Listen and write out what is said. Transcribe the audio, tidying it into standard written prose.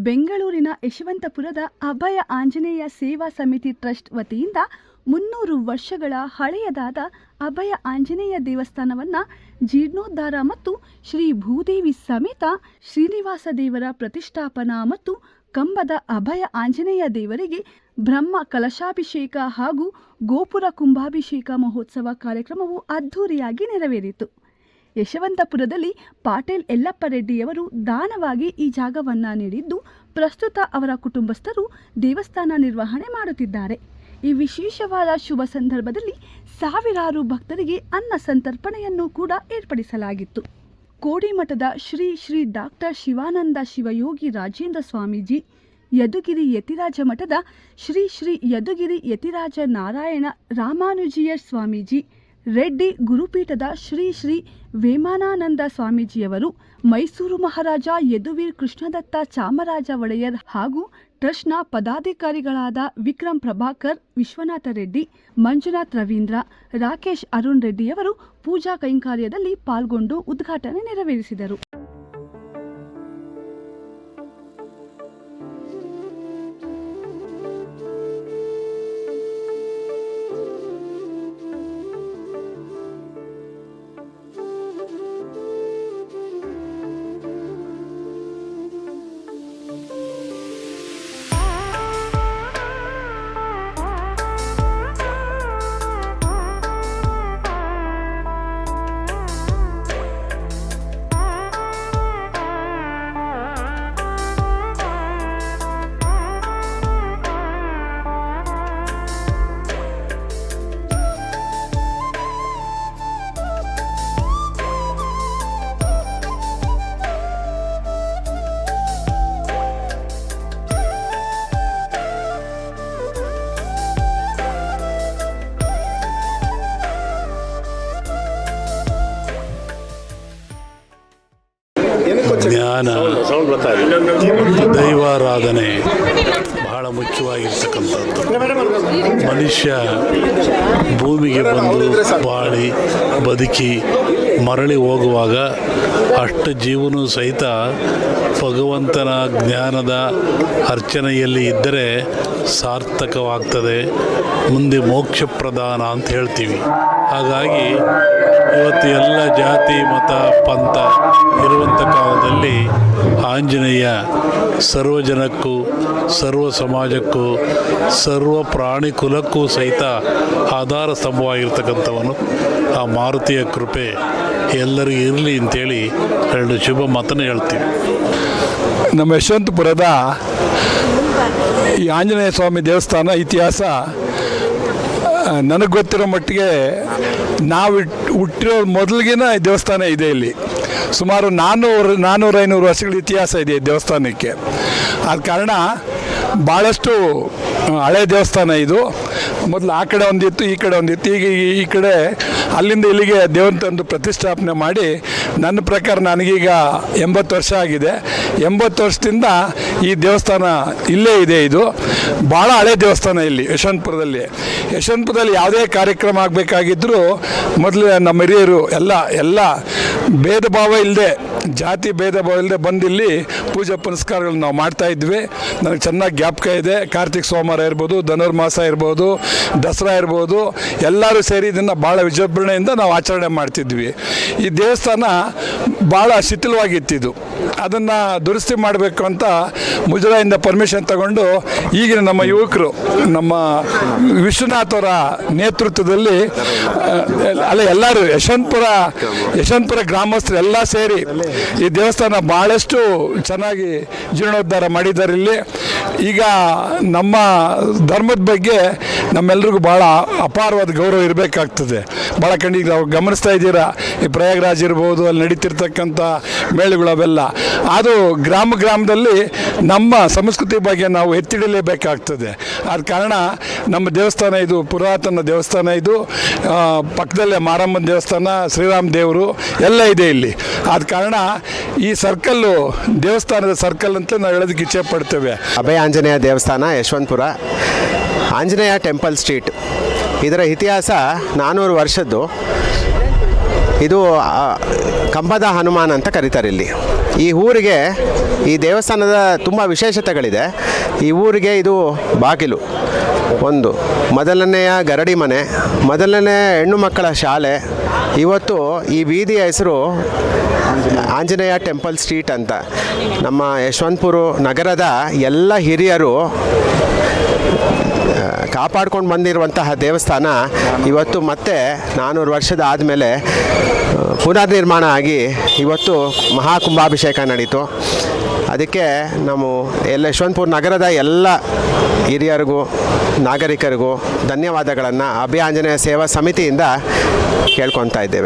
ಬೆಂಗಳೂರಿನ ಯಶವಂತಪುರದ ಅಭಯ ಆಂಜನೇಯ ಸೇವಾ ಸಮಿತಿ ಟ್ರಸ್ಟ್ ವತಿಯಿಂದ 300 ವರ್ಷಗಳ ಹಳೆಯದಾದ ಅಭಯ ಆಂಜನೇಯ ದೇವಸ್ಥಾನವನ್ನು ಜೀರ್ಣೋದ್ಧಾರ ಮತ್ತು ಶ್ರೀ ಭೂದೇವಿ ಸಮೇತ ಶ್ರೀನಿವಾಸ ದೇವರ ಪ್ರತಿಷ್ಠಾಪನಾ ಮತ್ತು ಕಂಬದ ಅಭಯ ಆಂಜನೇಯ ದೇವರಿಗೆ ಬ್ರಹ್ಮ ಕಲಶಾಭಿಷೇಕ ಹಾಗೂ ಗೋಪುರ ಕುಂಭಾಭಿಷೇಕ ಮಹೋತ್ಸವ ಕಾರ್ಯಕ್ರಮವು ಅದ್ಧೂರಿಯಾಗಿ ನೆರವೇರಿತು. ಯಶವಂತಪುರದಲ್ಲಿ ಪಾಟೀಲ್ ಯಲ್ಲಪ್ಪ ರೆಡ್ಡಿಯವರು ದಾನವಾಗಿ ಈ ಜಾಗವನ್ನು ನೀಡಿದ್ದು, ಪ್ರಸ್ತುತ ಅವರ ಕುಟುಂಬಸ್ಥರು ದೇವಸ್ಥಾನ ನಿರ್ವಹಣೆ ಮಾಡುತ್ತಿದ್ದಾರೆ. ಈ ವಿಶೇಷವಾದ ಶುಭ ಸಂದರ್ಭದಲ್ಲಿ ಸಾವಿರಾರು ಭಕ್ತರಿಗೆ ಅನ್ನ ಸಂತರ್ಪಣೆಯನ್ನು ಕೂಡ ಏರ್ಪಡಿಸಲಾಗಿತ್ತು. ಕೋಡಿಮಠದ ಶ್ರೀ ಶ್ರೀ ಡಾಕ್ಟರ್ ಶಿವಾನಂದ ಶಿವಯೋಗಿ ರಾಜೇಂದ್ರ ಸ್ವಾಮೀಜಿ, ಯದುಗಿರಿ ಯತಿರಾಜ ಮಠದ ಶ್ರೀ ಶ್ರೀ ಯದುಗಿರಿ ಯತಿರಾಜ ನಾರಾಯಣ ರಾಮಾನುಜೀಯ ಸ್ವಾಮೀಜಿ, ರೆಡ್ಡಿ ಗುರುಪೀಠದ ಶ್ರೀ ಶ್ರೀ ವೇಮಾನಾನಂದ ಸ್ವಾಮೀಜಿಯವರು, ಮೈಸೂರು ಮಹಾರಾಜ ಯದುವೀರ್ ಕೃಷ್ಣದತ್ತ ಚಾಮರಾಜ ಒಡೆಯರ್ ಹಾಗೂ ಟ್ರಸ್ಟ್ನ ಪದಾಧಿಕಾರಿಗಳಾದ ವಿಕ್ರಮ್ ಪ್ರಭಾಕರ್, ವಿಶ್ವನಾಥ ರೆಡ್ಡಿ, ಮಂಜುನಾಥ್ ರವೀಂದ್ರ, ರಾಕೇಶ್ ಅರುಣ್ ರೆಡ್ಡಿಯವರು ಪೂಜಾ ಕೈಂಕರ್ಯದಲ್ಲಿ ಪಾಲ್ಗೊಂಡು ಉದ್ಘಾಟನೆ ನೆರವೇರಿಸಿದರು. ಜ್ಞಾನ, ದೈವಾರಾಧನೆ ಬಹಳ ಮುಖ್ಯವಾಗಿರ್ತಕ್ಕಂಥದ್ದು. ಮನುಷ್ಯ ಭೂಮಿಗೆ ಬಂದು ಬಾಳಿ ಬದುಕಿ ಮರಳಿ ಹೋಗುವಾಗ ಅಷ್ಟು ಜೀವನೂ ಸಹಿತ ಭಗವಂತನ ಜ್ಞಾನದ ಅರ್ಚನೆಯಲ್ಲಿ ಇದ್ದರೆ ಸಾರ್ಥಕವಾಗ್ತದೆ, ಮುಂದೆ ಮೋಕ್ಷ ಪ್ರದಾನ ಅಂತ ಹೇಳ್ತೀವಿ. ಹಾಗಾಗಿ ಇವತ್ತು ಎಲ್ಲ ಜಾತಿ ಮತ ಪಂಥ ಇರುವಂಥ ಕಾಲದಲ್ಲಿ ಆಂಜನೇಯ ಸರ್ವ ಜನಕ್ಕೂ, ಸರ್ವ ಸಮಾಜಕ್ಕೂ, ಸರ್ವ ಪ್ರಾಣಿ ಕುಲಕ್ಕೂ ಸಹಿತ ಆಧಾರ ಸ್ತಂಭವಾಗಿರ್ತಕ್ಕಂಥವನು. ಆ ಮಾರುತಿಯ ಕೃಪೆ ಎಲ್ಲರಿಗೂ ಇರಲಿ ಅಂತೇಳಿ 2 ಶುಭ ಮಾತನ್ನು ಹೇಳ್ತೀವಿ. ನಮ್ಮ ಯಶವಂತಪುರದ ಈ ಆಂಜನೇಯ ಸ್ವಾಮಿ ದೇವಸ್ಥಾನ ಇತಿಹಾಸ ನನಗೆ ಗೊತ್ತಿರೋ ಮಟ್ಟಿಗೆ ನಾವು ಹುಟ್ಟಿರೋ ಮೊದಲಿಗಿನ ದೇವಸ್ಥಾನ ಇದೆ. ಇಲ್ಲಿ ಸುಮಾರು 400-500 ವರ್ಷಗಳ ಇತಿಹಾಸ ಇದೆ ಈ ದೇವಸ್ಥಾನಕ್ಕೆ. ಆದ ಕಾರಣ ಭಾಳಷ್ಟು ಹಳೆ ದೇವಸ್ಥಾನ ಇದು. ಮೊದಲು ಆ ಕಡೆ ಒಂದಿತ್ತು, ಈ ಕಡೆ ಒಂದಿತ್ತು. ಈಗ ಈ ಕಡೆ ಅಲ್ಲಿಂದ ಇಲ್ಲಿಗೆ ದೇವರ ತಂದು ಪ್ರತಿಷ್ಠಾಪನೆ ಮಾಡಿ, ನನ್ನ ಪ್ರಕಾರ ನನಗೀಗ 80 ವರ್ಷ ಆಗಿದೆ. 80 ವರ್ಷದಿಂದ ಈ ದೇವಸ್ಥಾನ ಇಲ್ಲೇ ಇದೆ. ಇದು ಭಾಳ ಹಳೆ ದೇವಸ್ಥಾನ ಇಲ್ಲಿ ಯಶವಂತಪುರದಲ್ಲಿ ಯಾವುದೇ ಕಾರ್ಯಕ್ರಮ ಆಗಬೇಕಾಗಿದ್ದರೂ ಮೊದಲು ನಮ್ಮ ಹಿರಿಯರು ಎಲ್ಲ ಭೇದ ಭಾವ ಇಲ್ಲದೆ, ಜಾತಿ ಭೇದ ಭಾವ ಇಲ್ಲದೆ ಬಂದಿಲ್ಲಿ ಪೂಜಾ ಪುನಸ್ಕಾರಗಳನ್ನ ನಾವು ಮಾಡ್ತಾಯಿದ್ವಿ. ನನಗೆ ಚೆನ್ನಾಗಿ ಜ್ಞಾಪಕ ಇದೆ. ಕಾರ್ತಿಕ್ ಸೋಮವಾರ ಇರ್ಬೋದು, ಧನುರ್ಮಾಸ ಇರ್ಬೋದು, ದಸರಾ ಇರ್ಬೋದು, ಎಲ್ಲರೂ ಸೇರಿ ಇದನ್ನು ಭಾಳ ವಿಜೃಂಭಣೆಯಿಂದ ನಾವು ಆಚರಣೆ ಮಾಡ್ತಿದ್ವಿ. ಈ ದೇವಸ್ಥಾನ ಭಾಳ ಶಿಥಿಲವಾಗಿತ್ತಿದ್ದು, ಅದನ್ನು ದುರಸ್ತಿ ಮಾಡಬೇಕು ಅಂತ ಮುಜರಾಯಿಂದ ಪರ್ಮಿಷನ್ ತಗೊಂಡು ಈಗಿನ ನಮ್ಮ ಯುವಕರು, ನಮ್ಮ ವಿಶ್ವನಾಥ್ ಅವರ ನೇತೃತ್ವದಲ್ಲಿ ಎಲ್ಲರೂ ಯಶವಂತಪುರ ಗ್ರಾಮಸ್ಥರು ಎಲ್ಲ ಸೇರಿ ಈ ದೇವಸ್ಥಾನ ಭಾಳಷ್ಟು ಚೆನ್ನಾಗಿ ಜೀರ್ಣೋದ್ಧಾರ ಮಾಡಿದ್ದಾರೆ. ಇಲ್ಲಿ ಈಗ ನಮ್ಮ ಧರ್ಮದ ಬಗ್ಗೆ ನಮ್ಮೆಲ್ರಿಗೂ ಭಾಳ ಅಪಾರವಾದ ಗೌರವ ಇರಬೇಕಾಗ್ತದೆ. ಭಾಳ ಕಣ್ಣಿಗೆ ನಾವು ಗಮನಿಸ್ತಾ ಇದ್ದೀರಾ, ಈ ಪ್ರಯಾಗ್ರಾಜ್ ಇರ್ಬೋದು, ಅಲ್ಲಿ ನಡೀತಿರ್ತಕ್ಕಂಥ ಮೇಳುಗಳು ಅವೆಲ್ಲ, ಅದು ಗ್ರಾಮದಲ್ಲಿ ನಮ್ಮ ಸಂಸ್ಕೃತಿ ಬಗ್ಗೆ ನಾವು ಎತ್ತಿಡಲೇಬೇಕಾಗ್ತದೆ. ಆದ ಕಾರಣ ನಮ್ಮ ದೇವಸ್ಥಾನ ಇದು ಪುರಾತನ ದೇವಸ್ಥಾನ. ಇದು ಪಕ್ಕದಲ್ಲೇ ಮಾರಮ್ಮನ ದೇವಸ್ಥಾನ, ಶ್ರೀರಾಮ ದೇವರು ಎಲ್ಲ ಇದೆ ಇಲ್ಲಿ. ಆದ ಕಾರಣ ಈ ಸರ್ಕಲ್ಲು ದೇವಸ್ಥಾನದ ಸರ್ಕಲ್ ಅಂತ ನಾವು ಹೇಳೋದಕ್ಕೆ ಇಚ್ಛೆ ಪಡ್ತೇವೆ. ಅಭಯ ಆಂಜನೇಯ ದೇವಸ್ಥಾನ ಯಶವಂತಪುರ, ಆಂಜನೇಯ ಟೆಂಪಲ್ ಸ್ಟ್ರೀಟ್. ಇದರ ಇತಿಹಾಸ 400 ವರ್ಷದ್ದು. ಇದು ಕಂಬದ ಹನುಮಾನ್ ಅಂತ ಕರೀತಾರೆ. ಈ ಊರಿಗೆ ಈ ದೇವಸ್ಥಾನದ ತುಂಬ ವಿಶೇಷತೆಗಳಿದೆ. ಈ ಊರಿಗೆ ಇದು ಬಾಗಿಲು, ಒಂದು ಮೊದಲನೆಯ ಗರಡಿ ಮನೆ, ಮೊದಲನೇ ಹೆಣ್ಣು ಮಕ್ಕಳ ಶಾಲೆ. ಇವತ್ತು ಈ ಬೀದಿಯ ಹೆಸರು ಆಂಜನೇಯ ಟೆಂಪಲ್ ಸ್ಟ್ರೀಟ್ ಅಂತ. ನಮ್ಮ ಯಶವಂತಪುರ ನಗರದ ಎಲ್ಲ ಹಿರಿಯರು ಕಾಪಾಡ್ಕೊಂಡು ಬಂದಿರುವಂತಹ ದೇವಸ್ಥಾನ ಇವತ್ತು ಮತ್ತೆ 400 ವರ್ಷದ ಆದಮೇಲೆ ಪುನರ್ನಿರ್ಮಾಣ ಆಗಿ ಇವತ್ತು ಮಹಾಕುಂಭಾಭಿಷೇಕ ನಡೀತು. ಅದಕ್ಕೆ ನಾವು ಯಶವಂತಪುರ ನಗರದ ಎಲ್ಲ ಹಿರಿಯರಿಗೂ ನಾಗರಿಕರಿಗೂ ಧನ್ಯವಾದಗಳನ್ನು ಅಭಯ ಆಂಜನೇಯ ಸೇವಾ ಸಮಿತಿಯಿಂದ ಕೇಳ್ಕೊತಾ ಇದ್ದೇವೆ.